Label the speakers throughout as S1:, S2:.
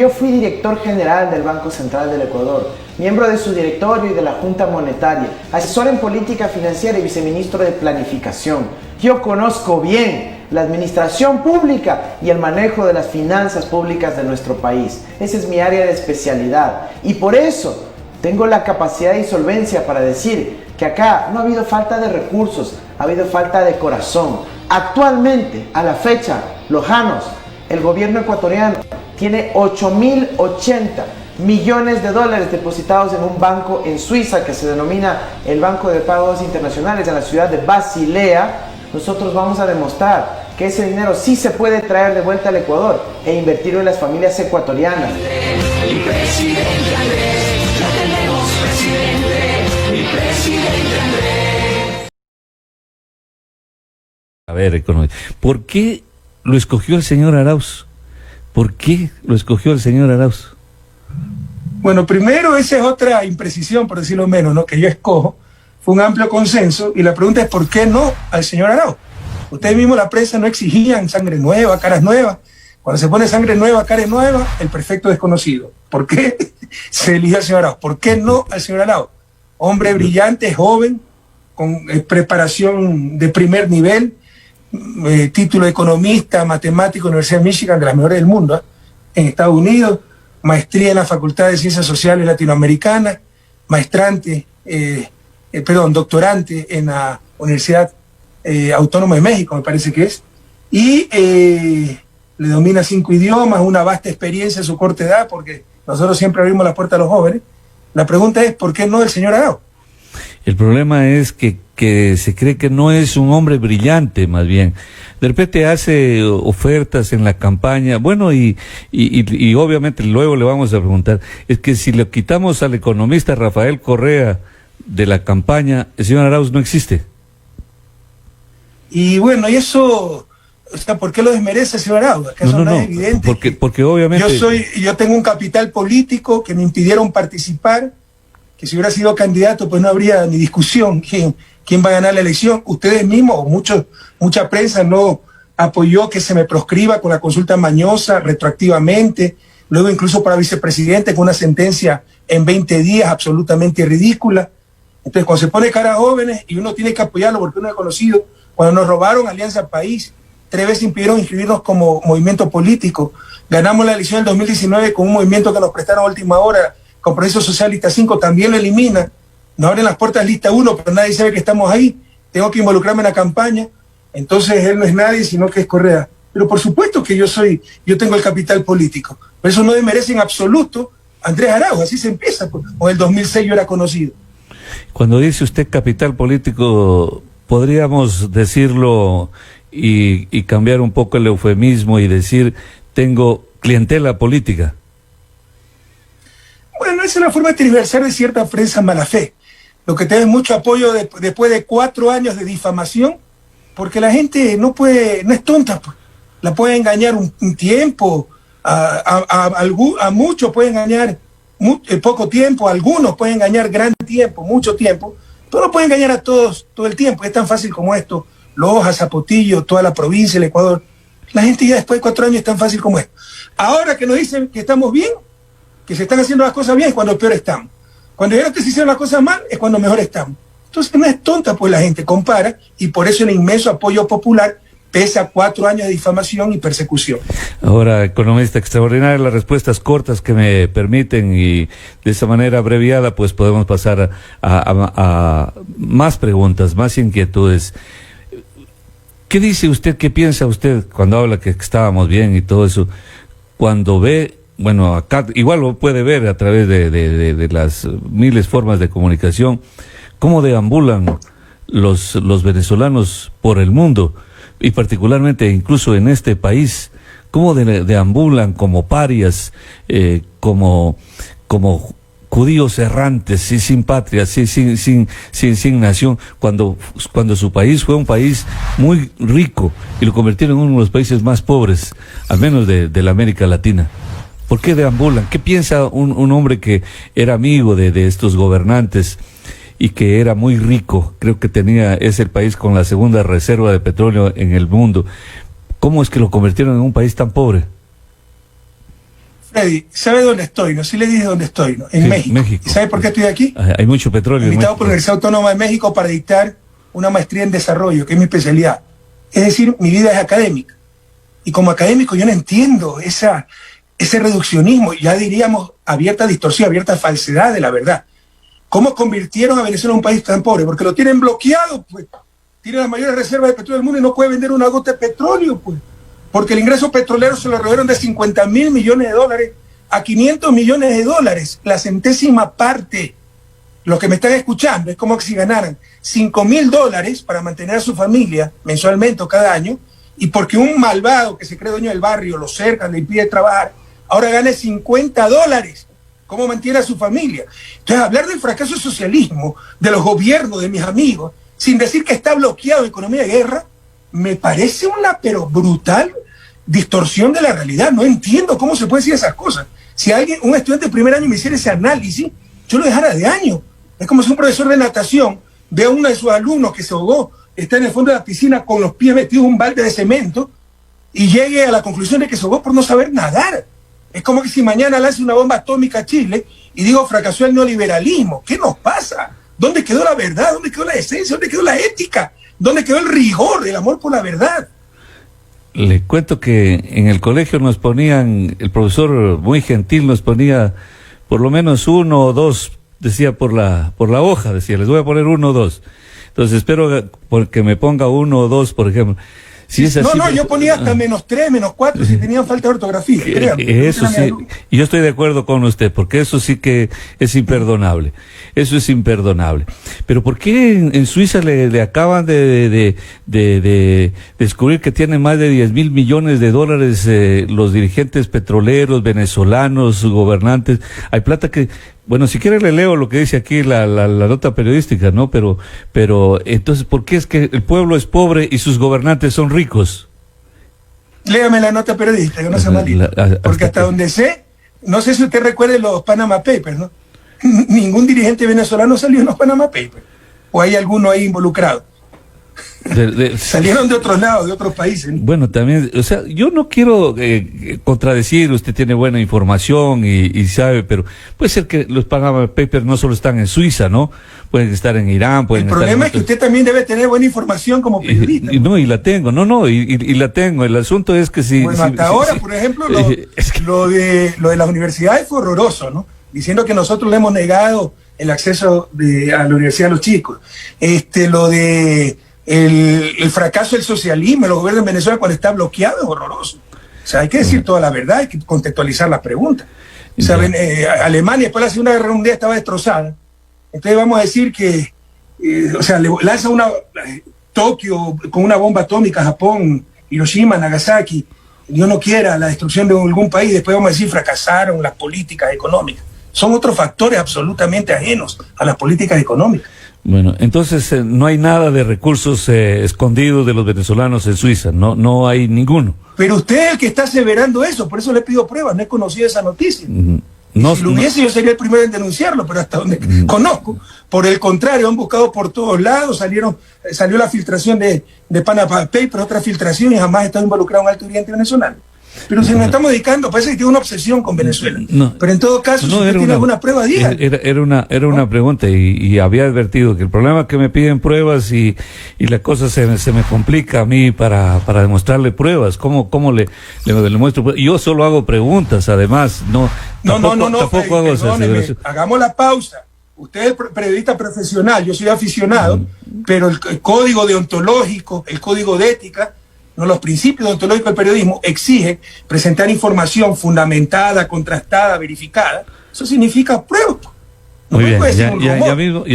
S1: yo fui director general del Banco Central del Ecuador, miembro de su directorio y de la Junta Monetaria, asesor en política financiera y viceministro de planificación. Yo conozco bien la administración pública y el manejo de las finanzas públicas de nuestro país. Esa es mi área de especialidad y por eso tengo la capacidad y solvencia para decir que acá no ha habido falta de recursos, ha habido falta de corazón. Actualmente, a la fecha, Lojanos, el gobierno ecuatoriano tiene 8.080 millones de dólares depositados en un banco en Suiza que se denomina el Banco de Pagos Internacionales en la ciudad de Basilea. Nosotros vamos a demostrar que ese dinero sí se puede traer de vuelta al Ecuador e invertirlo en las familias ecuatorianas.
S2: Mi presidente Andrés, ya tenemos presidente, mi presidente Andrés.
S3: A ver, ¿por qué lo escogió el señor Arauz? ¿Por qué lo escogió el señor Arauz?
S4: Bueno, primero esa es otra imprecisión, por decirlo menos, ¿no? Que yo escojo. Fue un amplio consenso y la pregunta es ¿por qué no al señor Arauz? Ustedes mismos, la prensa, no exigían sangre nueva, caras nuevas. Cuando se pone sangre nueva, caras nuevas, el perfecto desconocido. ¿Por qué se eligió al señor Arauz? ¿Por qué no al señor Arauz? Hombre brillante, joven, con preparación de primer nivel, título de economista, matemático, Universidad de Michigan, de las mejores del mundo, en Estados Unidos, maestría en la Facultad de Ciencias Sociales Latinoamericanas, doctorante en la Universidad Autónoma de México, me parece que es, y le domina 5 idiomas, una vasta experiencia en su corta edad, porque nosotros siempre abrimos la puerta a los jóvenes. La pregunta es, ¿por qué no el señor Arauz?
S3: El problema es que se cree que no es un hombre brillante, más bien. De repente hace ofertas en la campaña, bueno, y obviamente luego le vamos a preguntar, es que si le quitamos al economista Rafael Correa de la campaña, el señor Arauz no existe.
S4: Y bueno, y eso, o sea, ¿por qué lo desmerece el señor Arauz? ¿Acaso no es evidente?
S3: Porque obviamente...
S4: Yo tengo un capital político que me impidieron participar, que si hubiera sido candidato, pues no habría ni discusión quién va a ganar la elección. Ustedes mismos, mucha prensa no apoyó que se me proscriba con la consulta mañosa retroactivamente, luego incluso para vicepresidente con una sentencia en 20 días absolutamente ridícula. Entonces, cuando se pone cara a jóvenes y uno tiene que apoyarlo porque uno es conocido, cuando nos robaron Alianza País, 3 veces impidieron inscribirnos como movimiento político, ganamos la elección del 2019 con un movimiento que nos prestaron a última hora, Compromiso Social Lista 5, también lo elimina, nos abren las puertas Lista 1, pero nadie sabe que estamos ahí, tengo que involucrarme en la campaña, entonces él no es nadie, sino que es Correa. Pero por supuesto que yo tengo el capital político, pero eso no desmerece en absoluto a Andrés Arauz, así se empieza, pues, o el 2006 yo era conocido.
S3: Cuando dice usted capital político, podríamos decirlo y cambiar un poco el eufemismo y decir, tengo clientela política.
S4: Bueno, esa es una forma de tergiversar de cierta prensa mala fe. Lo que tiene mucho apoyo después de 4 años de difamación, porque la gente no es tonta, pues. La puede engañar un tiempo, a muchos pueden engañar poco tiempo, a algunos pueden engañar gran tiempo, mucho tiempo, pero no pueden engañar a todos todo el tiempo. Es tan fácil como esto, Loja, Zapotillo, toda la provincia, el Ecuador. La gente ya después de 4 años es tan fácil como esto. Ahora que nos dicen que estamos bien, que se están haciendo las cosas bien, es cuando peor estamos. Cuando ya que se hicieron las cosas mal, es cuando mejor estamos. Entonces no es tonta, pues la gente compara, y por eso el inmenso apoyo popular pese a 4 años de difamación y persecución.
S3: Ahora, economista, extraordinaria las respuestas cortas que me permiten, y de esa manera abreviada pues podemos pasar a más preguntas, más inquietudes. ¿Qué dice usted, qué piensa usted cuando habla que estábamos bien y todo eso? Cuando ve, bueno, acá igual lo puede ver a través de las miles formas de comunicación, cómo deambulan los venezolanos por el mundo, y particularmente incluso en este país, cómo deambulan como parias, como judíos errantes, y sin patria, sin nación, cuando su país fue un país muy rico y lo convirtieron en uno de los países más pobres, al menos de la América Latina. ¿Por qué deambulan? ¿Qué piensa un hombre que era amigo de estos gobernantes y que era muy rico? Creo que es el país con la segunda reserva de petróleo en el mundo. ¿Cómo es que lo convirtieron en un país tan pobre?
S4: Freddy, ¿sabe dónde estoy? No, sí le dije dónde estoy, ¿no? En
S3: Sí,
S4: México.
S3: México.
S4: ¿Y sabe por qué estoy aquí?
S3: Hay mucho petróleo.
S4: Invitado por la Universidad Autónoma de México para dictar una maestría en desarrollo, que es mi especialidad. Es decir, mi vida es académica. Y como académico yo no entiendo ese reduccionismo, ya diríamos abierta distorsión, abierta falsedad de la verdad. ¿Cómo convirtieron a Venezuela en un país tan pobre? Porque lo tienen bloqueado, pues. Tiene las mayores reservas de petróleo del mundo y no puede vender una gota de petróleo, pues. Porque el ingreso petrolero se lo redujeron de 50.000 millones de dólares a 500 millones de dólares, la centésima parte. Los que me están escuchando, es como si ganaran $5.000 para mantener a su familia mensualmente o cada año, y porque un malvado que se cree dueño del barrio lo cerca, le impide trabajar, ahora gane $50. ¿Cómo mantiene a su familia? Entonces, hablar del fracaso del socialismo, de los gobiernos, de mis amigos, sin decir que está bloqueado economía de guerra, me parece una pero brutal distorsión de la realidad. No entiendo cómo se puede decir esas cosas. Si alguien, un estudiante de primer año me hiciera ese análisis, yo lo dejara de año. Es como si un profesor de natación ve a uno de sus alumnos que se ahogó, está en el fondo de la piscina con los pies metidos en un balde de cemento y llegue a la conclusión de que se ahogó por no saber nadar. Es como que si mañana lance una bomba atómica a Chile y digo fracasó el neoliberalismo. ¿Qué nos pasa? ¿Dónde quedó la verdad? ¿Dónde quedó la esencia? ¿Dónde quedó la ética? ¿Dónde quedó el rigor, el amor por la verdad?
S3: Le cuento que en el colegio nos ponían, el profesor muy gentil nos ponía por lo menos 1 o 2, decía por la hoja, decía, les voy a poner 1 o 2. Entonces espero que me ponga 1 o 2, por ejemplo. Si es así,
S4: yo ponía hasta -3, -4 si tenían falta de ortografía.
S3: Eso sí, y yo estoy de acuerdo con usted, porque eso sí que es imperdonable. Eso es imperdonable. Pero ¿por qué en Suiza le acaban de descubrir que tienen más de 10.000 millones de dólares los dirigentes petroleros, venezolanos, gobernantes? Hay plata que... Bueno, si quiere le leo lo que dice aquí la nota periodística, ¿no? Pero entonces, ¿por qué es que el pueblo es pobre y sus gobernantes son ricos?
S4: Léame la nota periodística, que no sea maldito. Porque hasta donde sé, no sé si usted recuerde los Panama Papers, ¿no? Ningún dirigente venezolano salió en los Panama Papers. ¿O hay alguno ahí involucrado? Salieron de otros lados, de otros países, ¿no?
S3: Bueno, también, o sea, yo no quiero contradecir, usted tiene buena información y sabe, pero puede ser que los Panama Papers no solo están en Suiza, ¿no? Pueden estar en Irán, pueden estar...
S4: El problema es que usted también debe tener buena información como periodista.
S3: Y la tengo, y la tengo. El asunto es que si...
S4: Bueno, hasta ahora, por ejemplo, lo de las universidades fue horroroso, ¿no? Diciendo que nosotros le hemos negado el acceso a la universidad a los chicos. Lo de... El fracaso del socialismo, los gobiernos de Venezuela cuando está bloqueado es horroroso. O sea, hay que decir toda la verdad, hay que contextualizar la pregunta. ¿Saben? Alemania después de la Segunda Guerra Mundial estaba destrozada. Entonces vamos a decir que, le lanza Tokio con una bomba atómica a Japón, Hiroshima, Nagasaki, Dios no quiera, la destrucción de algún país, después vamos a decir fracasaron las políticas económicas. Son otros factores absolutamente ajenos a las políticas económicas.
S3: Bueno, entonces no hay nada de recursos escondidos de los venezolanos en Suiza, no hay ninguno.
S4: Pero usted es el que está aseverando eso, por eso le pido pruebas, no he conocido esa noticia. Si lo hubiese, yo sería el primero en denunciarlo, pero hasta donde conozco. Por el contrario, han buscado por todos lados, salió la filtración de Panama Papers, otra filtración, y jamás está involucrado un alto dirigente venezolano. Pero si nos estamos dedicando, parece que tiene una obsesión con Venezuela. Pero en todo caso, si usted tiene alguna prueba, diga.
S3: Era una pregunta y había advertido que el problema es que me piden pruebas y la cosa se me complica a mí para demostrarle pruebas. ¿Cómo le muestro? Yo solo hago preguntas, además. Tampoco hago esas.
S4: Hagamos la pausa. Usted es periodista profesional, yo soy aficionado, pero el código deontológico, el código de ética, los principios deontológicos del periodismo exigen presentar información fundamentada, contrastada, verificada. Eso significa prueba.
S3: Muy bien, ya mismo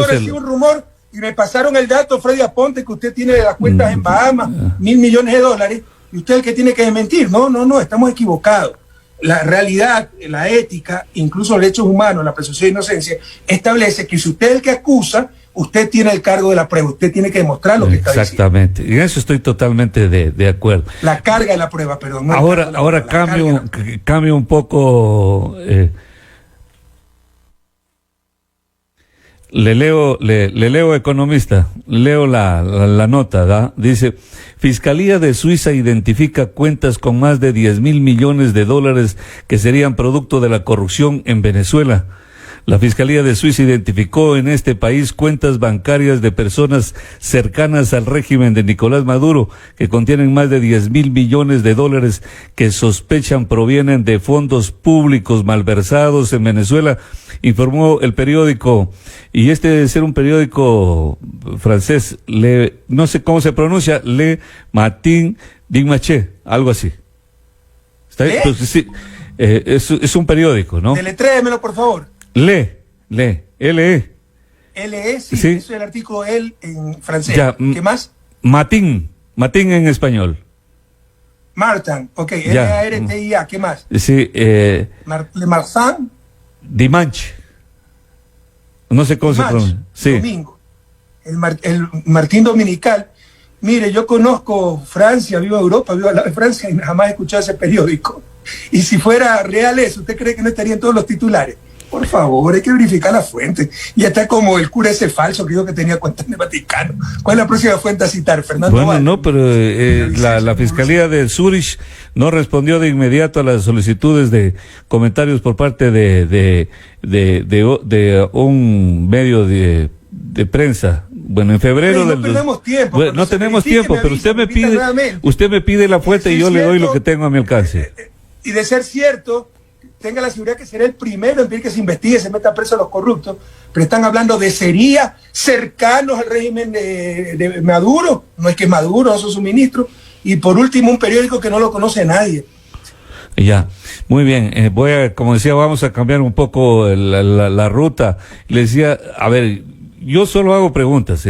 S4: decir un rumor y me pasaron el dato, Freddy Aponte, que usted tiene de las cuentas en Bahamas, $1.000 millones, y usted es el que tiene que desmentir. No, estamos equivocados. La realidad, la ética, incluso los derechos humanos, la presunción de inocencia, establece que si usted es el que acusa, usted tiene el cargo de la prueba, usted tiene que demostrar lo que está diciendo. Exactamente,
S3: en eso estoy totalmente de acuerdo.
S4: La carga de la prueba, perdón. No
S3: ahora cambio un poco... Le leo, economista, leo la nota, ¿da? Dice, Fiscalía de Suiza identifica cuentas con más de 10.000 millones de dólares que serían producto de la corrupción en Venezuela. La Fiscalía de Suiza identificó en este país cuentas bancarias de personas cercanas al régimen de Nicolás Maduro que contienen más de 10.000 millones de dólares que sospechan provienen de fondos públicos malversados en Venezuela, informó el periódico. Y este debe ser un periódico francés, no sé cómo se pronuncia, Le Matin Dimanche, algo así. ¿Está bien? Pues, sí, es un periódico, ¿no?
S4: Deletréemelo, por favor.
S3: L-E.
S4: L-E, sí,
S3: Sí.
S4: eso es el artículo L en francés.
S3: Ya,
S4: ¿Qué más?
S3: Matin en español.
S4: Martin, ok,
S3: Ya.
S4: M-A-R-T-I-A, ¿qué más?
S3: Sí,
S4: Le Marsan,
S3: Dimanche. No sé cómo se pronuncia. Sí.
S4: Domingo. El Martín Dominical. Mire, yo conozco Francia, vivo en Europa, vivo al lado de Francia y jamás he escuchado ese periódico. Y si fuera real eso, ¿usted cree que no estaría en todos los titulares? Por favor, hay que verificar la fuente. Y está como el cura ese falso que dijo que tenía cuentas en el Vaticano. ¿Cuál es la próxima fuente a citar, Fernando?
S3: Bueno,
S4: Valle?
S3: no, pero la Fiscalía de Zurich no respondió de inmediato a las solicitudes de comentarios por parte de un medio de prensa. Bueno, en febrero
S4: no perdemos tiempo.
S3: Bueno, no tenemos tiempo, pero usted me pide la fuente y yo le doy lo que tengo a mi alcance.
S4: Y de ser cierto, tenga la seguridad que será el primero en pedir que se investigue, se meta preso a los corruptos, pero están hablando de sería cercanos al régimen de Maduro, no es que es Maduro, no son su ministro, y por último un periódico que no lo conoce nadie.
S3: Ya, muy bien, como decía, vamos a cambiar un poco la ruta. Le decía, a ver, yo solo hago preguntas,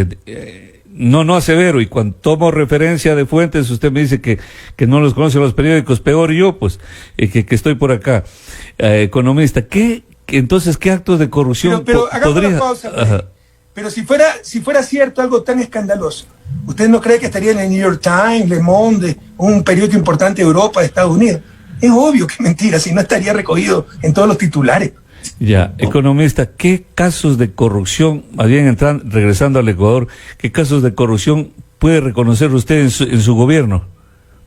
S3: no asevero, y cuando tomo referencia de fuentes, usted me dice que no los conoce los periódicos, peor yo, pues, que estoy por acá. Economista, entonces, ¿qué actos de corrupción
S4: pero hagamos
S3: podría...?
S4: una pausa, pero si fuera cierto algo tan escandaloso, ¿usted no cree que estaría en el New York Times, Le Monde, un periódico importante de Europa, de Estados Unidos? Es obvio que es mentira, si no estaría recogido en todos los titulares.
S3: Ya, economista, ¿qué casos de corrupción, más bien regresando al Ecuador, qué casos de corrupción puede reconocer usted en su gobierno?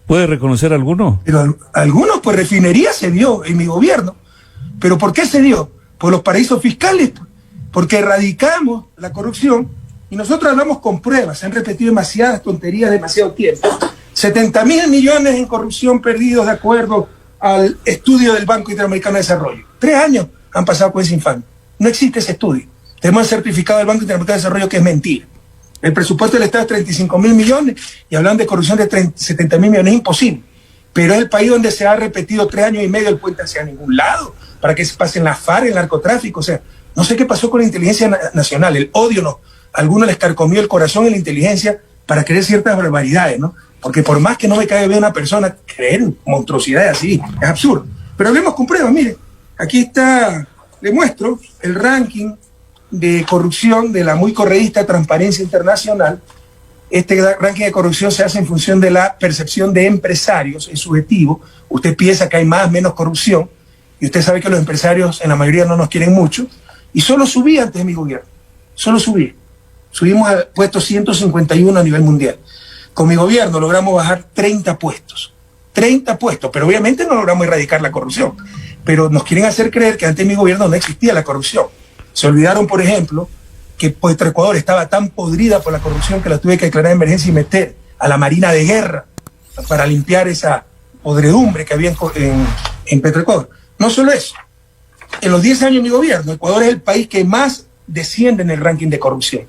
S3: ¿Puede reconocer alguno?
S4: Pero algunos, pues refinería se dio en mi gobierno. ¿Pero por qué se dio? Por los paraísos fiscales, porque erradicamos la corrupción y nosotros hablamos con pruebas, se han repetido demasiadas tonterías demasiado tiempo. 70.000 millones en corrupción perdidos de acuerdo al estudio del Banco Interamericano de Desarrollo. 3 años han pasado con ese infame. No existe ese estudio. Tenemos el certificado del Banco Interamericano de Desarrollo que es mentira. El presupuesto del Estado es 35.000 millones y hablan de corrupción de 70.000 millones. Es imposible. Pero es el país donde se ha repetido 3 años y medio el puente hacia ningún lado para que se pasen la FARC, el narcotráfico. O sea, no sé qué pasó con la inteligencia nacional. El odio, no. A algunos les carcomió el corazón en la inteligencia para creer ciertas barbaridades, ¿no? Porque por más que no me caiga bien una persona, creer monstruosidades así es absurdo. Pero hablemos con pruebas, mire. Aquí está, le muestro el ranking de corrupción de la muy correísta Transparencia Internacional. Este ranking de corrupción se hace en función de la percepción de empresarios, es subjetivo. Usted piensa que hay más, menos corrupción, y usted sabe que los empresarios en la mayoría no nos quieren mucho, y solo subí antes de mi gobierno, solo subí. Subimos al puesto 151 a nivel mundial. Con mi gobierno logramos bajar 30 puestos, pero obviamente no logramos erradicar la corrupción. Pero nos quieren hacer creer que antes de mi gobierno no existía la corrupción. Se olvidaron, por ejemplo, que Petroecuador estaba tan podrida por la corrupción que la tuve que declarar emergencia y meter a la Marina de Guerra para limpiar esa podredumbre que había en Petroecuador. No solo eso, en los 10 años de mi gobierno, Ecuador es el país que más desciende en el ranking de corrupción.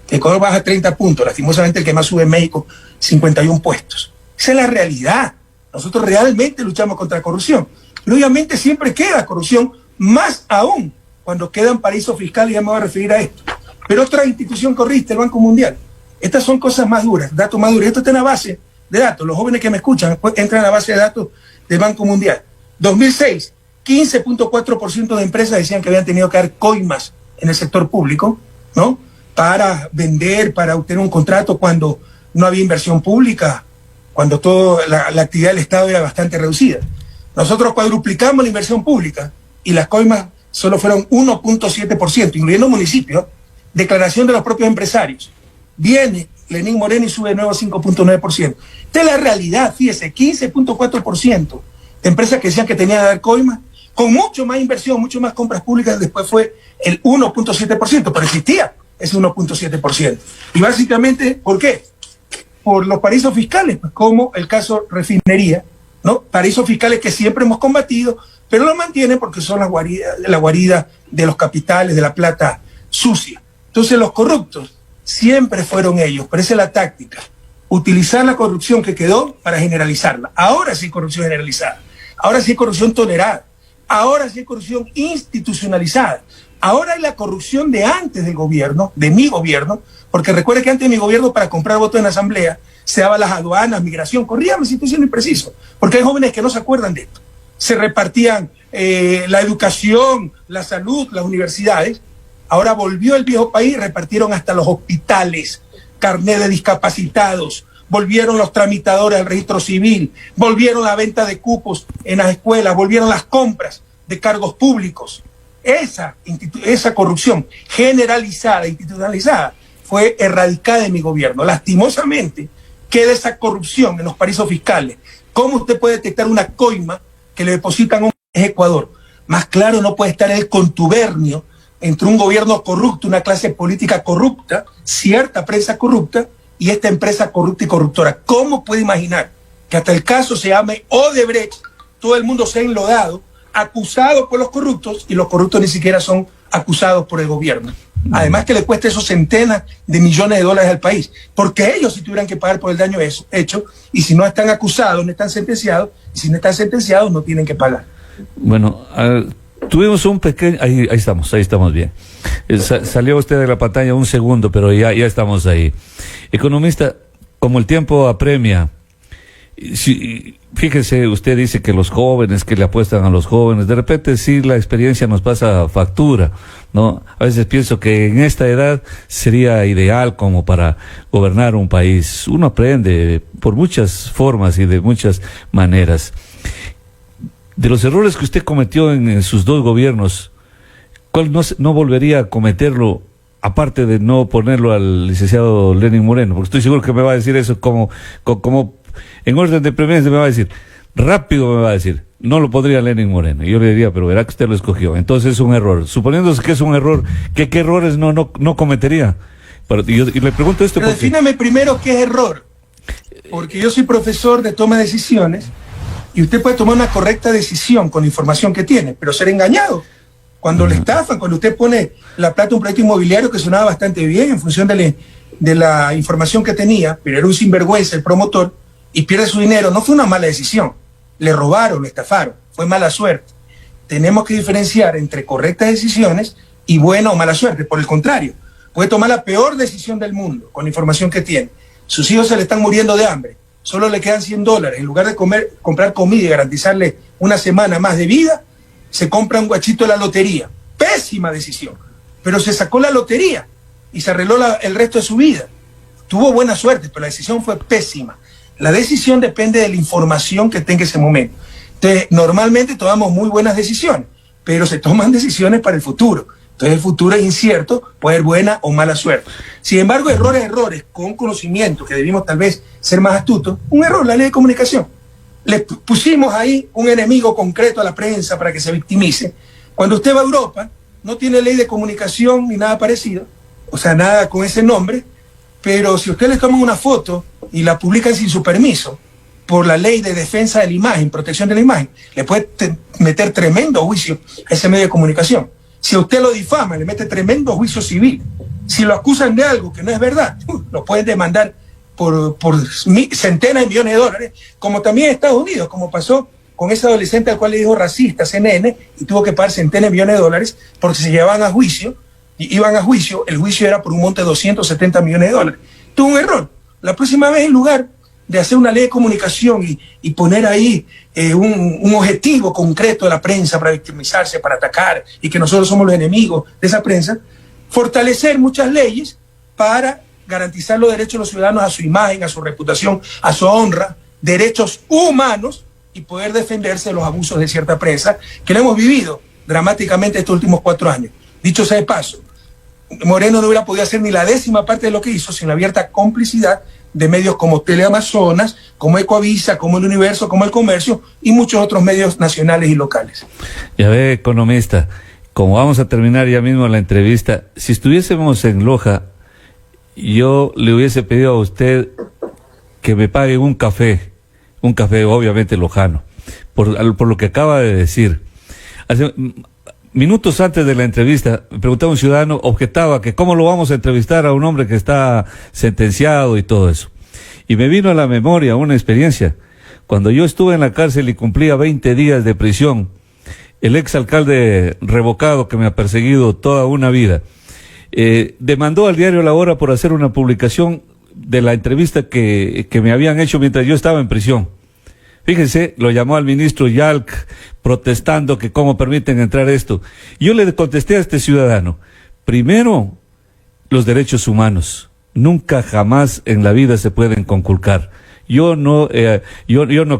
S4: Ecuador baja 30 puntos, lastimosamente el que más sube es México, 51 puestos. Esa es la realidad. Nosotros realmente luchamos contra la corrupción. Pero obviamente siempre queda corrupción, más aún cuando quedan paraísos fiscales, ya me voy a referir a esto. Pero otra institución corriste, el Banco Mundial. Estas son cosas más duras, datos más duros. Esto está en la base de datos. Los jóvenes que me escuchan entran a la base de datos del Banco Mundial. 2006, 15.4% de empresas decían que habían tenido que dar coimas en el sector público, ¿no? Para vender, para obtener un contrato cuando no había inversión pública, cuando toda la actividad del Estado era bastante reducida. Nosotros cuadruplicamos la inversión pública y las coimas solo fueron 1.7%, incluyendo municipios, declaración de los propios empresarios. Viene Lenín Moreno y sube de nuevo 5.9%. Esta es la realidad, fíjese, 15.4% de empresas que decían que tenían que dar coima, con mucho más inversión, mucho más compras públicas, después fue el 1.7%, pero existía ese 1.7%. Y básicamente, ¿por qué? Por los paraísos fiscales, pues, como el caso refinería, ¿no? Paraísos fiscales que siempre hemos combatido, pero lo mantienen porque son la guarida de los capitales, de la plata sucia. Entonces los corruptos siempre fueron ellos, pero esa es la táctica. Utilizar la corrupción que quedó para generalizarla. Ahora sí hay corrupción generalizada. Ahora sí hay corrupción tolerada. Ahora sí hay corrupción institucionalizada. Ahora hay la corrupción de antes del gobierno, de mi gobierno, porque recuerde que antes de mi gobierno para comprar votos en la asamblea se daban las aduanas, migración, corríamos, si estoy siendo impreciso, porque hay jóvenes que no se acuerdan de esto. Se repartían la educación, la salud, las universidades. Ahora volvió el viejo país, repartieron hasta los hospitales, carnet de discapacitados, volvieron los tramitadores al registro civil, volvieron la venta de cupos en las escuelas, volvieron las compras de cargos públicos. Esa corrupción generalizada, institucionalizada, fue erradicada de mi gobierno. Lastimosamente, queda esa corrupción en los paraísos fiscales. ¿Cómo usted puede detectar una coima que le depositan a un Ecuador? Más claro no puede estar el contubernio entre un gobierno corrupto, una clase política corrupta, cierta prensa corrupta y esta empresa corrupta y corruptora. ¿Cómo puede imaginar que hasta el caso se llame Odebrecht, todo el mundo se ha enlodado, acusado por los corruptos y los corruptos ni siquiera son acusados por el gobierno? Además que le cuesta esos centenas de millones de dólares al país, porque ellos sí tuvieran que pagar por el daño hecho, y si no están acusados, no están sentenciados, y si no están sentenciados, no tienen que pagar.
S3: Bueno, tuvimos un pequeño... Ahí estamos bien. Salió usted de la pantalla un segundo, pero ya estamos ahí. Economista, como el tiempo apremia, fíjese, usted dice que los jóvenes, que le apuestan a los jóvenes, de repente sí la experiencia nos pasa factura, ¿no? A veces pienso que en esta edad sería ideal como para gobernar un país. Uno aprende por muchas formas y de muchas maneras. De los errores que usted cometió en sus dos gobiernos, ¿cuál no volvería a cometerlo, aparte de no ponerlo al licenciado Lenín Moreno? Porque estoy seguro que me va a decir eso como en orden de preferencia, me va a decir, rápido me va a decir, no lo pondría Lenín Moreno. Y yo le diría, pero verá que usted lo escogió. Entonces es un error. Suponiéndose que es un error, ¿qué errores no cometería? Y le pregunto esto
S4: pero defíname primero qué es error. Porque yo soy profesor de toma de decisiones y usted puede tomar una correcta decisión con la información que tiene, pero ser engañado. Cuando le estafan, cuando usted pone la plata en un proyecto inmobiliario que sonaba bastante bien en función de la información que tenía, pero era un sinvergüenza el promotor, y pierde su dinero, no fue una mala decisión. Le robaron, le estafaron, fue mala suerte. Tenemos que diferenciar entre correctas decisiones y buena o mala suerte. Por el contrario, puede tomar la peor decisión del mundo con la información que tiene. Sus hijos se le están muriendo de hambre, solo le quedan $100. En lugar de comprar comida y garantizarle una semana más de vida, se compra un guachito de la lotería. Pésima decisión, pero se sacó la lotería y se arregló el resto de su vida. Tuvo buena suerte, pero la decisión fue pésima. La decisión depende de la información que tenga ese momento. Entonces, normalmente tomamos muy buenas decisiones, pero se toman decisiones para el futuro. Entonces, el futuro es incierto, puede ser buena o mala suerte. Sin embargo, errores, con conocimiento, que debimos tal vez ser más astutos, un error, la ley de comunicación. Le pusimos ahí un enemigo concreto a la prensa para que se victimice. Cuando usted va a Europa, no tiene ley de comunicación ni nada parecido, o sea, nada con ese nombre, pero si usted le toma una foto y la publican sin su permiso, por la ley de defensa de la imagen, protección de la imagen, le puede meter tremendo juicio a ese medio de comunicación. Si a usted lo difama, le mete tremendo juicio civil. Si lo acusan de algo que no es verdad, lo pueden demandar por centenas de millones de dólares, como también en Estados Unidos, como pasó con ese adolescente al cual le dijo racista CNN y tuvo que pagar centenas de millones de dólares porque se llevaban a juicio, y iban a juicio, el juicio era por un monte de 270 millones de dólares. Tuvo un error. La próxima vez, en lugar de hacer una ley de comunicación y poner ahí un objetivo concreto de la prensa para victimizarse, para atacar, y que nosotros somos los enemigos de esa prensa, fortalecer muchas leyes para garantizar los derechos de los ciudadanos a su imagen, a su reputación, a su honra, derechos humanos, y poder defenderse de los abusos de cierta prensa que lo hemos vivido dramáticamente estos últimos 4 años. Dicho sea de paso, Moreno no hubiera podido hacer ni la 10ª parte de lo que hizo sin la abierta complicidad de medios como Teleamazonas, como Ecoavisa, como El Universo, como El Comercio y muchos otros medios nacionales y locales.
S3: Ya ve, economista, como vamos a terminar ya mismo la entrevista, si estuviésemos en Loja, yo le hubiese pedido a usted que me pague un café obviamente lojano, por lo que acaba de decir. Hace minutos antes de la entrevista, me preguntaba un ciudadano, objetaba que cómo lo vamos a entrevistar a un hombre que está sentenciado y todo eso. Y me vino a la memoria una experiencia. Cuando yo estuve en la cárcel y cumplía 20 días de prisión, el exalcalde revocado que me ha perseguido toda una vida, demandó al diario La Hora por hacer una publicación de la entrevista que me habían hecho mientras yo estaba en prisión. Fíjense, lo llamó al ministro Yalc protestando que cómo permiten entrar esto. Yo le contesté a este ciudadano, primero, los derechos humanos, nunca jamás en la vida se pueden conculcar. Yo no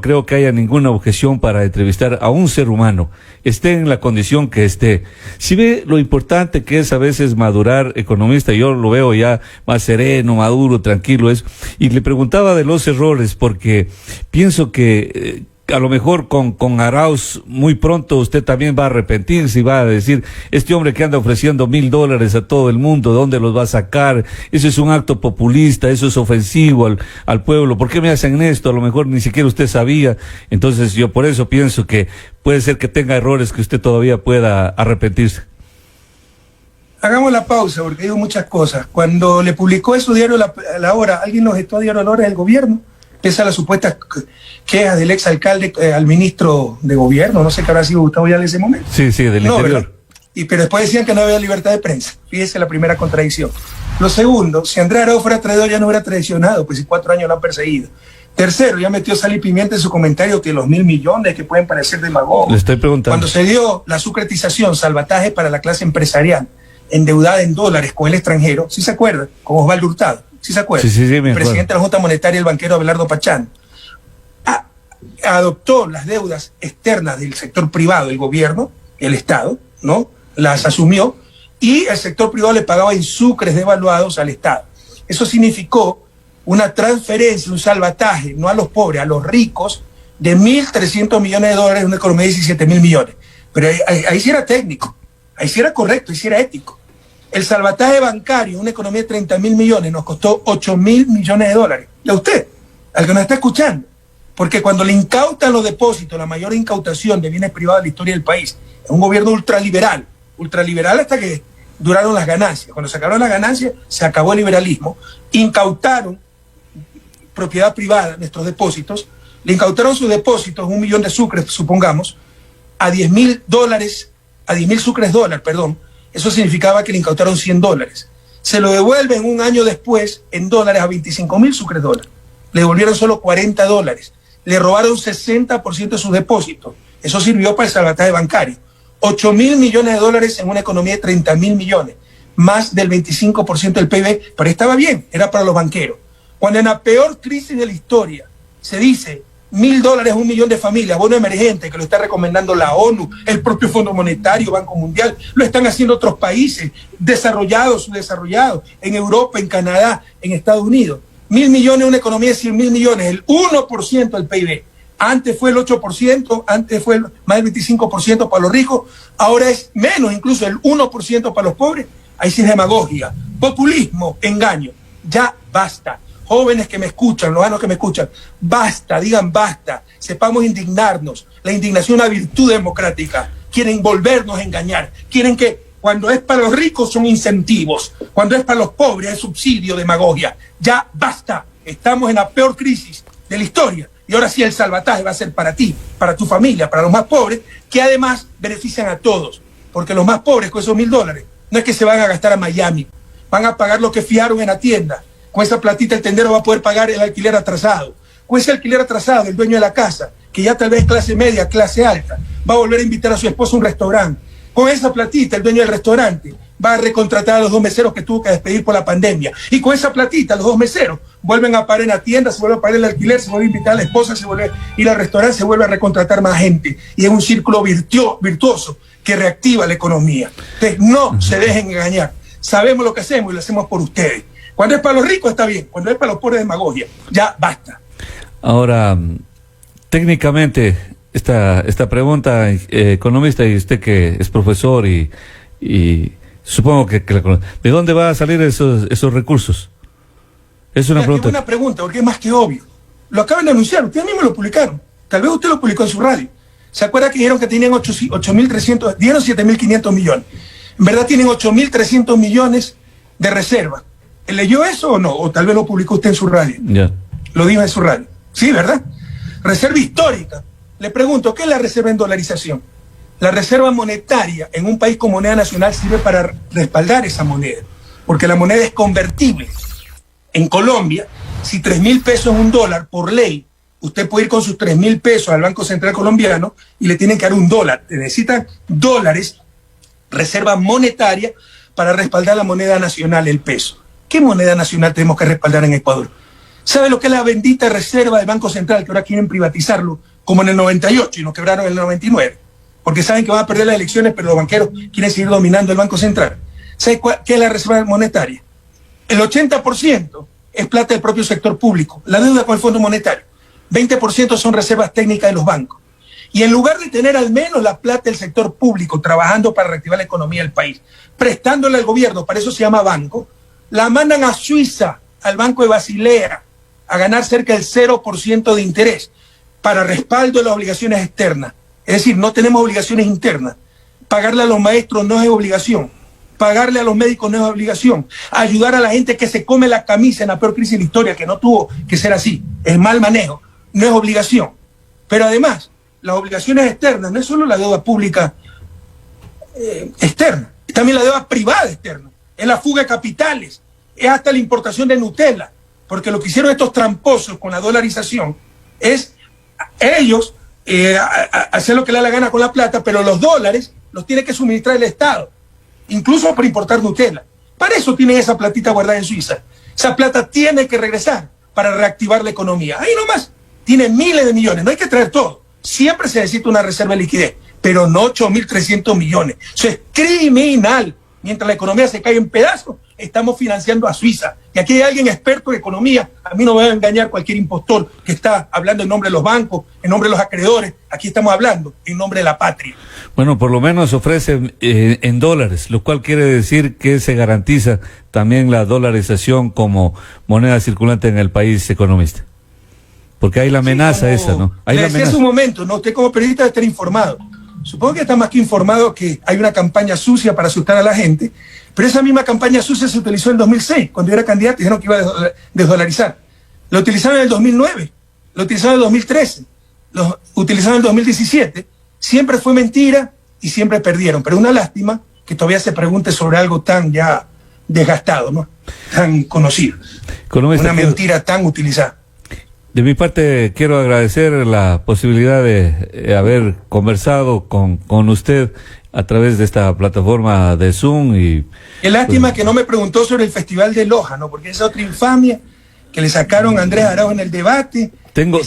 S3: creo que haya ninguna objeción para entrevistar a un ser humano, esté en la condición que esté. Si ve lo importante que es a veces madurar, economista, yo lo veo ya más sereno, maduro, tranquilo, y le preguntaba de los errores, porque pienso que a lo mejor con Arauz muy pronto usted también va a arrepentirse y va a decir, este hombre que anda ofreciendo $1,000 a todo el mundo, ¿de dónde los va a sacar? Eso es un acto populista, eso es ofensivo al pueblo. ¿Por qué me hacen esto? A lo mejor ni siquiera usted sabía. Entonces yo por eso pienso que puede ser que tenga errores que usted todavía pueda arrepentirse.
S4: Hagamos la pausa porque digo muchas cosas. Cuando le publicó eso diario La Hora, alguien lo gestó a diario La Hora del gobierno, pese a las supuestas quejas del exalcalde al ministro de gobierno, no sé qué habrá sido Gustavo Yal en ese momento.
S3: Sí, del interior.
S4: Pero después decían que no había libertad de prensa. Fíjese la primera contradicción. Lo segundo, si Andrés Arauz fuera traidor ya no hubiera traicionado, pues si 4 años lo han perseguido. Tercero, ya metió sal y pimienta en su comentario que los 1.000 millones que pueden parecer demagogos.
S3: Le estoy preguntando.
S4: Cuando se dio la sucretización, salvataje para la clase empresarial, endeudada en dólares con el extranjero, ¿sí se acuerda? Con Osvaldo Hurtado. ¿Sí se acuerda?
S3: Sí,
S4: el presidente de la Junta Monetaria, el banquero Abelardo Pachán, adoptó las deudas externas del sector privado, el gobierno, el Estado, ¿no? Las asumió y el sector privado le pagaba en sucres devaluados al Estado. Eso significó una transferencia, un salvataje, no a los pobres, a los ricos, de $1.300 millones en una economía de 17.000 millones. Pero ahí sí era técnico, ahí sí era correcto, ahí sí era ético. El salvataje bancario, una economía de 30.000 millones, nos costó $8.000 millones. Y a usted, al que nos está escuchando, porque cuando le incautan los depósitos, la mayor incautación de bienes privados de la historia del país, es un gobierno ultraliberal hasta que duraron las ganancias. Cuando se acabaron las ganancias, se acabó el liberalismo, incautaron propiedad privada, nuestros depósitos, le incautaron sus depósitos, 1 millón de sucres, supongamos, a $10.000 sucres dólar, perdón. Eso significaba que le incautaron $100. Se lo devuelven un año después en dólares a 25.000 sucres dólar. Le devolvieron solo $40. Le robaron 60% de sus depósitos. Eso sirvió para el salvataje bancario. $8.000 millones en una economía de 30.000 millones. Más del 25% del PIB. Pero estaba bien, era para los banqueros. Cuando en la peor crisis de la historia se dice $1.000, 1 millón de familias, bono emergente, que lo está recomendando la ONU, el propio Fondo Monetario, Banco Mundial, lo están haciendo otros países, desarrollados, subdesarrollados, en Europa, en Canadá, en Estados Unidos. 1.000 millones, una economía de 100.000 millones, el 1% del PIB. Antes fue el 8%, antes fue más del 25% para los ricos, ahora es menos, incluso el 1% para los pobres. Ahí sí es demagogia, populismo, engaño. Ya basta. Jóvenes que me escuchan, lojanos que me escuchan, basta, digan basta, sepamos indignarnos. La indignación es una virtud democrática. Quieren volvernos a engañar, quieren que cuando es para los ricos son incentivos, cuando es para los pobres es subsidio, demagogia. Ya basta, estamos en la peor crisis de la historia y ahora sí el salvataje va a ser para ti, para tu familia, para los más pobres, que además benefician a todos, porque los más pobres con esos $1.000 no es que se van a gastar a Miami, van a pagar lo que fiaron en la tienda. Con esa platita el tendero va a poder pagar el alquiler atrasado. Con ese alquiler atrasado, el dueño de la casa, que ya tal vez clase media, clase alta, va a volver a invitar a su esposa a un restaurante. Con esa platita, el dueño del restaurante va a recontratar a los 2 meseros que tuvo que despedir por la pandemia. Y con esa platita, los 2 meseros vuelven a pagar en la tienda, se vuelve a pagar el alquiler, se vuelve a invitar a la esposa, se vuelve a ir al restaurante, se vuelve a recontratar más gente. Y es un círculo virtuoso que reactiva la economía. Entonces, no se dejen engañar. sabemos lo que hacemos y lo hacemos por ustedes. Cuando es para los ricos está bien, cuando es para los pobres demagogia. Ya basta.
S3: Ahora, técnicamente, esta pregunta, economista, y usted que es profesor y supongo que la conoce, ¿de dónde van a salir esos recursos? Es una pregunta.
S4: Qué buena pregunta, porque es más que obvio. Lo acaban de anunciar, ustedes mismos lo publicaron. Tal vez usted lo publicó en su radio. ¿Se acuerda que dijeron que tenían 8.300, dieron 7.500 millones? En verdad tienen 8.300 millones de reserva. ¿Leyó eso o no? O tal vez lo publicó usted en su radio.
S3: Ya.
S4: Lo dijo en su radio. Sí, ¿verdad? Reserva histórica. Le pregunto, ¿qué es la reserva en dolarización? La reserva monetaria en un país con moneda nacional sirve para respaldar esa moneda, porque la moneda es convertible. En Colombia, si 3.000 pesos es un dólar, por ley, usted puede ir con sus 3.000 pesos al Banco Central Colombiano y le tienen que dar $1. Te necesitan dólares, reserva monetaria, para respaldar la moneda nacional, el peso. ¿Qué moneda nacional tenemos que respaldar en Ecuador? ¿Sabe lo que es la bendita reserva del Banco Central, que ahora quieren privatizarlo, como en el 98 y nos quebraron en el 99? Porque saben que van a perder las elecciones, pero los banqueros quieren seguir dominando el Banco Central. ¿Sabe qué es la reserva monetaria? El 80% es plata del propio sector público, la deuda con el Fondo Monetario. 20% son reservas técnicas de los bancos. Y en lugar de tener al menos la plata del sector público trabajando para reactivar la economía del país, prestándole al gobierno, para eso se llama banco, la mandan a Suiza, al Banco de Basilea, a ganar cerca del 0% de interés para respaldo de las obligaciones externas. Es decir, no tenemos obligaciones internas. Pagarle a los maestros no es obligación. Pagarle a los médicos no es obligación. Ayudar a la gente que se come la camisa en la peor crisis de la historia, que no tuvo que ser así, el mal manejo, no es obligación. Pero además, las obligaciones externas no es solo la deuda pública externa, es también la deuda privada externa. Es la fuga de capitales, es hasta la importación de Nutella, porque lo que hicieron estos tramposos con la dolarización es ellos hacer lo que le da la gana con la plata, pero los dólares los tiene que suministrar el Estado, incluso por importar Nutella. Para eso tienen esa platita guardada en Suiza. Esa plata tiene que regresar para reactivar la economía. Ahí nomás, tiene miles de millones, no hay que traer todo. Siempre se necesita una reserva de liquidez, pero no 8.300 millones. Eso es criminal. Mientras la economía se cae en pedazos, estamos financiando a Suiza. Y aquí hay alguien experto en economía. A mí no me va a engañar cualquier impostor que está hablando en nombre de los bancos, en nombre de los acreedores. Aquí estamos hablando en nombre de la patria.
S3: Bueno, por lo menos ofrecen en dólares, lo cual quiere decir que se garantiza también la dolarización como moneda circulante en el país, economista. Porque hay la amenaza, sí, esa, ¿no? Hay
S4: le
S3: la
S4: decía
S3: amenaza.
S4: hace un momento, ¿no? Usted como periodista debe estar informado. Supongo que está más que informado que hay una campaña sucia para asustar a la gente, pero esa misma campaña sucia se utilizó en 2006, cuando yo era candidato, dijeron que iba a desdolarizar. Lo utilizaron en el 2009, lo utilizaron en el 2013, lo utilizaron en el 2017. Siempre fue mentira y siempre perdieron, pero una lástima que todavía se pregunte sobre algo tan ya desgastado, ¿no? Tan conocido. Una mentira tan utilizada.
S3: De mi parte, quiero agradecer la posibilidad de haber conversado con usted a través de esta plataforma de Zoom. Y
S4: qué lástima que no me preguntó sobre el Festival de Loja, ¿no? Porque esa otra infamia que le sacaron a Andrés Arauz en el debate.
S3: Tengo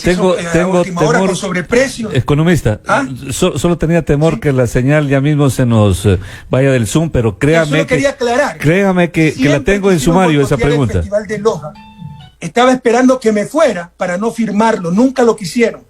S3: temor,
S4: con sobreprecios.
S3: Economista,
S4: ¿Ah?
S3: Solo tenía temor, sí, que la señal ya mismo se nos vaya del Zoom, pero créame que la tengo en sumario esa pregunta.
S4: El Festival de Loja. Estaba esperando que me fuera para no firmarlo. Nunca lo quisieron.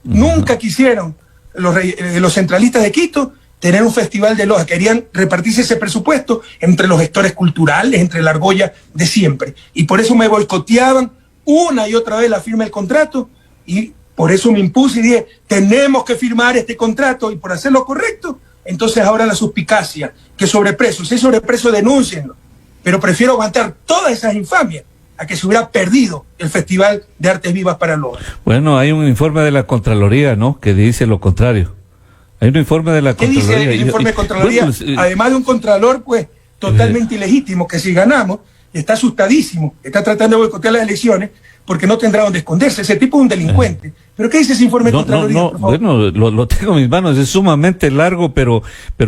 S4: Nunca quisieron los centralistas de Quito tener un festival de Loja. Querían repartirse ese presupuesto entre los gestores culturales, entre la argolla de siempre. Y por eso me boicoteaban una y otra vez la firma del contrato. Y por eso me impuse y dije, tenemos que firmar este contrato. Y por hacer lo correcto, entonces ahora la suspicacia, que sobreprecio. Si hay sobreprecio, denúncienlo. Pero prefiero aguantar todas esas infamias a que se hubiera perdido el Festival de Artes Vivas para Loja.
S3: Bueno, hay un informe de la Contraloría, ¿no?, que dice lo contrario. Hay un informe de la Contraloría.
S4: ¿Qué dice el informe de Contraloría? Bueno, además de un contralor, pues, totalmente ilegítimo, que si ganamos, está asustadísimo, está tratando de boicotear las elecciones, porque no tendrá donde esconderse. Ese tipo es un delincuente. ¿Pero qué dice ese informe de Contraloría, por favor?
S3: Bueno, lo tengo en mis manos, es sumamente largo, pero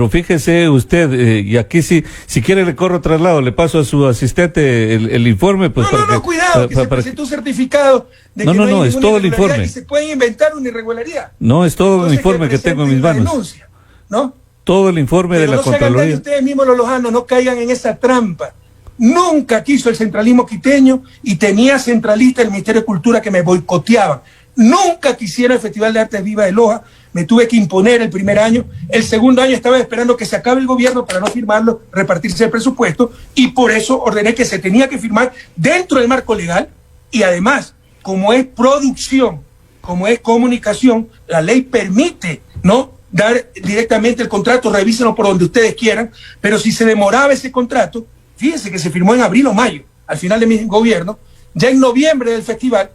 S3: fíjese usted, y aquí si quiere le corro traslado, le paso a su asistente el informe. Pues
S4: cuidado, que se presentó un certificado de que no hay
S3: es todo el informe.
S4: Y se pueden inventar una irregularidad.
S3: No, es todo el informe que tengo en mis manos.
S4: Denuncia, ¿no?
S3: Todo el informe de la
S4: no se hagan daño
S3: Contraloría.
S4: ustedes mismos los lojanos, no caigan en esa trampa. Nunca quiso el centralismo quiteño y tenía centralista el Ministerio de Cultura que me boicoteaban. Nunca quisieron el Festival de Artes Vivas de Loja, me tuve que imponer el primer año. El segundo año estaba esperando que se acabe el gobierno para no firmarlo, repartirse el presupuesto, y por eso ordené que se tenía que firmar dentro del marco legal. Y además, como es producción, como es comunicación, la ley permite, ¿no?, dar directamente el contrato, revísenlo por donde ustedes quieran, pero si se demoraba ese contrato, fíjense que se firmó en abril o mayo, al final de mi gobierno, ya en noviembre del festival,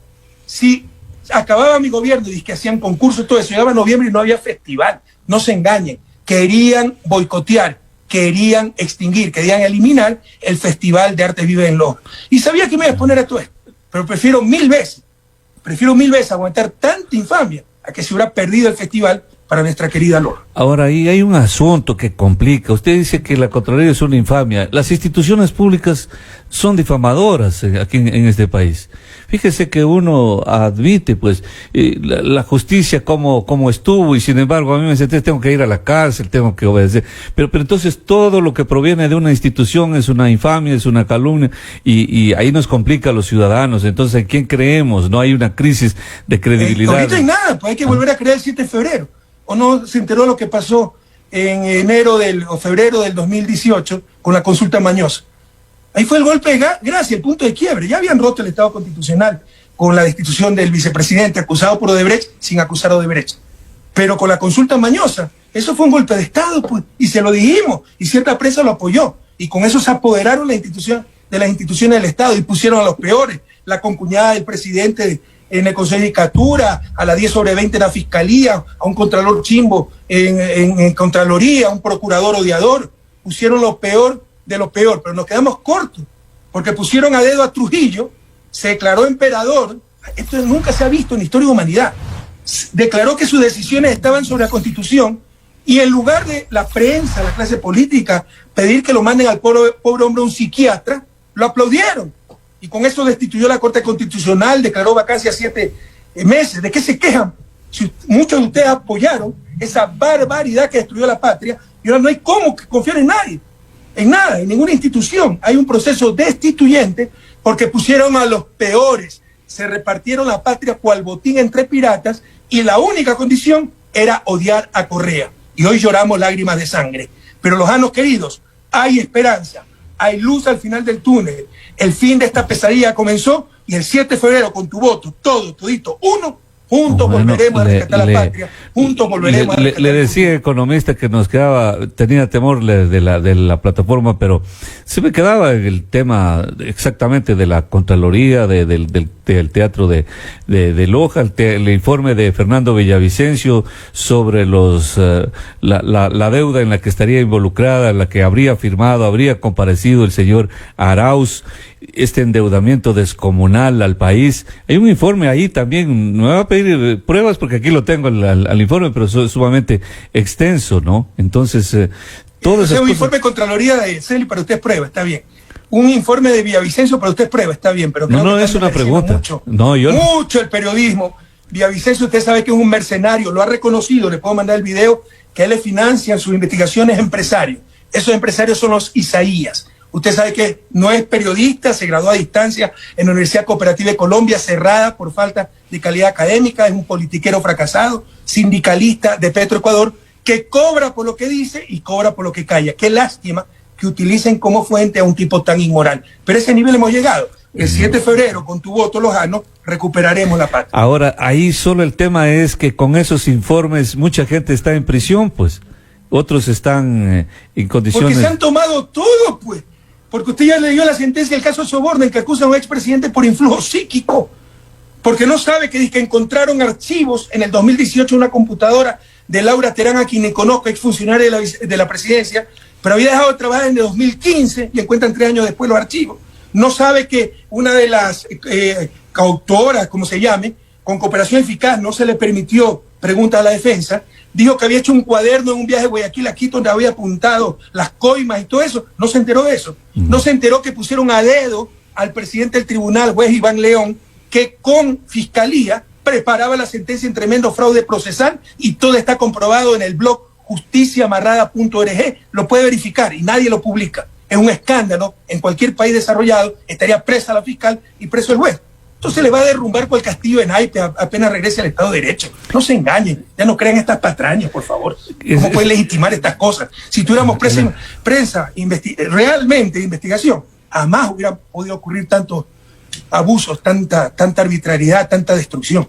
S4: si acababa mi gobierno y que hacían concursos, todo eso, llegaba noviembre y no había festival, no se engañen, querían boicotear, querían extinguir, querían eliminar el Festival de Artes Vivas en Loja. Y sabía que me iba a exponer a todo esto, pero prefiero mil veces aguantar tanta infamia a que se hubiera perdido el festival para nuestra querida Loja.
S3: Ahora, ahí hay un asunto que complica. Usted dice que la Contraloría es una infamia. Las instituciones públicas son difamadoras aquí en este país. Fíjese que uno admite, pues, la justicia como estuvo, y sin embargo a mí me senté, tengo que ir a la cárcel, tengo que obedecer. Pero entonces todo lo que proviene de una institución es una infamia, es una calumnia, y ahí nos complica a los ciudadanos. Entonces, ¿en quién creemos? No hay una crisis de credibilidad.
S4: Ahorita hay nada, pues hay que volver a creer el 7 de febrero. ¿O no se enteró lo que pasó en febrero del 2018 con la consulta mañosa? Ahí fue el golpe de gracia, el punto de quiebre. Ya habían roto el Estado constitucional con la destitución del vicepresidente acusado por Odebrecht sin acusar a Odebrecht. Pero con la consulta mañosa, eso fue un golpe de Estado, pues, y se lo dijimos, y cierta prensa lo apoyó. Y con eso se apoderaron de las instituciones del Estado y pusieron a los peores, la concuñada del presidente en el Consejo de Judicatura, a la 10/20 en la Fiscalía, a un contralor chimbo en Contraloría, a un procurador odiador. Pusieron lo peor de lo peor, pero nos quedamos cortos, porque pusieron a dedo a Trujillo, se declaró emperador. Esto nunca se ha visto en la historia de la humanidad. Declaró que sus decisiones estaban sobre la Constitución, y en lugar de la prensa, la clase política, pedir que lo manden al pobre hombre a un psiquiatra, lo aplaudieron. Y con eso destituyó la Corte Constitucional, declaró vacancia 7 meses. ¿De qué se quejan? Si muchos de ustedes apoyaron esa barbaridad que destruyó la patria, y ahora no hay cómo confiar en nadie, en nada, en ninguna institución. Hay un proceso destituyente porque pusieron a los peores, se repartieron la patria cual botín entre piratas, y la única condición era odiar a Correa. Y hoy lloramos lágrimas de sangre. Pero lojanos queridos, hay esperanza, hay luz al final del túnel. El fin de esta pesadilla comenzó, y el 7 de febrero, con tu voto, todito, uno, juntos volveremos a rescatar la patria, juntos volveremos a rescatar.
S3: Le decía, economista, que tenía temor de la plataforma, pero se me quedaba el tema exactamente de la Contraloría, del Teatro de Loja, el informe de Fernando Villavicencio sobre la deuda en la que estaría involucrada, en la que habría comparecido el señor Arauz, este endeudamiento descomunal al país. Hay un informe ahí también, me va a pedir pruebas porque aquí lo tengo al informe, pero es sumamente extenso, ¿no? Entonces, todo eso.
S4: Un informe de Contraloría de Celi para usted prueba, está bien. Un informe de Villavicencio para usted prueba, está bien, pero
S3: no es una pregunta. Mucho
S4: el periodismo. Villavicencio, usted sabe que es un mercenario, lo ha reconocido, le puedo mandar el video, que él le financia en sus investigaciones empresarios. Esos empresarios son los Isaías. Usted sabe que no es periodista, se graduó a distancia en la Universidad Cooperativa de Colombia, cerrada por falta de calidad académica, es un politiquero fracasado, sindicalista de Petroecuador, que cobra por lo que dice y cobra por lo que calla. Qué lástima que utilicen como fuente a un tipo tan inmoral. Pero a ese nivel hemos llegado. El 7 de febrero, con tu voto, lojano, recuperaremos la patria.
S3: Ahora, ahí solo el tema es que con esos informes mucha gente está en prisión, pues. Otros están en condiciones...
S4: Porque se han tomado todo, pues. Porque usted ya le dio la sentencia del caso Soborno, en que acusa a un expresidente por influjo psíquico. Porque no sabe que encontraron archivos en el 2018 en una computadora de Laura Terán, a quien ni conozco, exfuncionaria de la presidencia, pero había dejado de trabajar en el 2015 y encuentran 3 años después los archivos. No sabe que una de las coautoras, como se llame, con cooperación eficaz, no se le permitió pregunta a la defensa, dijo que había hecho un cuaderno en un viaje de Guayaquil a Quito donde había apuntado las coimas y todo eso. No se enteró de eso. No se enteró que pusieron a dedo al presidente del tribunal, juez Iván León, que con fiscalía preparaba la sentencia en tremendo fraude procesal, y todo está comprobado en el blog justiciaamarrada.org, lo puede verificar y nadie lo publica. Es un escándalo. En cualquier país desarrollado estaría presa la fiscal y preso el juez. Entonces le va a derrumbar cual castillo de naipe apenas regrese al Estado de Derecho. No se engañen, ya no crean estas patrañas, por favor. ¿Cómo pueden legitimar estas cosas? Si tuviéramos prensa realmente de investigación, jamás hubiera podido ocurrir tantos abusos, tanta arbitrariedad, tanta destrucción.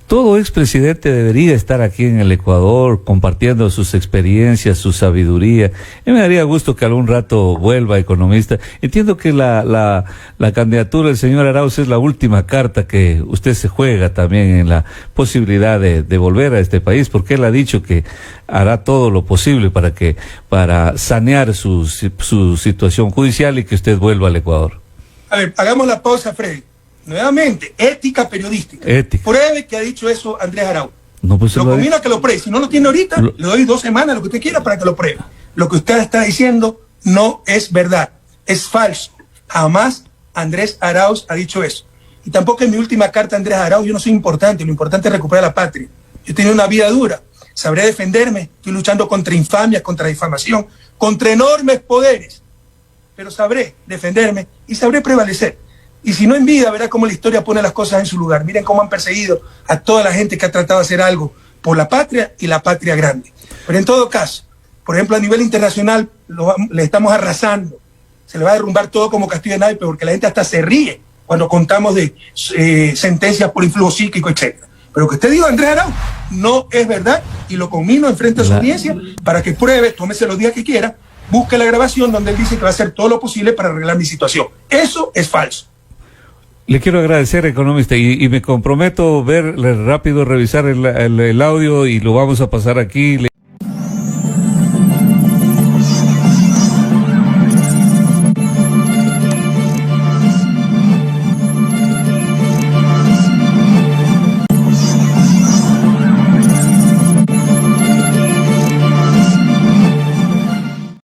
S3: Todo expresidente debería estar aquí en el Ecuador compartiendo sus experiencias, su sabiduría. Y me daría gusto que algún rato vuelva economista. Entiendo que la candidatura del señor Arauz es la última carta que usted se juega también en la posibilidad de volver a este país, porque él ha dicho que hará todo lo posible para sanear su situación judicial y que usted vuelva al Ecuador.
S4: A ver, hagamos la pausa, Freddy. Nuevamente, ética periodística.
S3: Ética.
S4: Pruebe que ha dicho eso Andrés Arauz.
S3: No, pues
S4: lo convino a que lo pruebe. Si no lo tiene ahorita, le doy 2 semanas, lo que usted quiera, para que lo pruebe. Lo que usted está diciendo no es verdad, es falso. Jamás Andrés Arauz ha dicho eso. Y tampoco en mi última carta, Andrés Arauz, yo no soy importante, lo importante es recuperar la patria. Yo he tenido una vida dura, sabré defenderme, estoy luchando contra infamias, contra difamación, contra enormes poderes, pero sabré defenderme y sabré prevalecer. Y si no en vida, verá cómo la historia pone las cosas en su lugar. Miren cómo han perseguido a toda la gente que ha tratado de hacer algo por la patria y la patria grande. Pero en todo caso, por ejemplo, a nivel internacional, le estamos arrasando. Se le va a derrumbar todo como castillo de naipe, porque la gente hasta se ríe cuando contamos de sentencias por influjo psíquico, etc. Pero lo que usted dijo, Andrés Arauz, no es verdad, y lo conmino enfrente a su audiencia para que pruebe, tómese los días que quiera, busque la grabación donde él dice que va a hacer todo lo posible para arreglar mi situación. Eso es falso.
S3: Le quiero agradecer, economista, y me comprometo rápido revisar el audio y lo vamos a pasar aquí.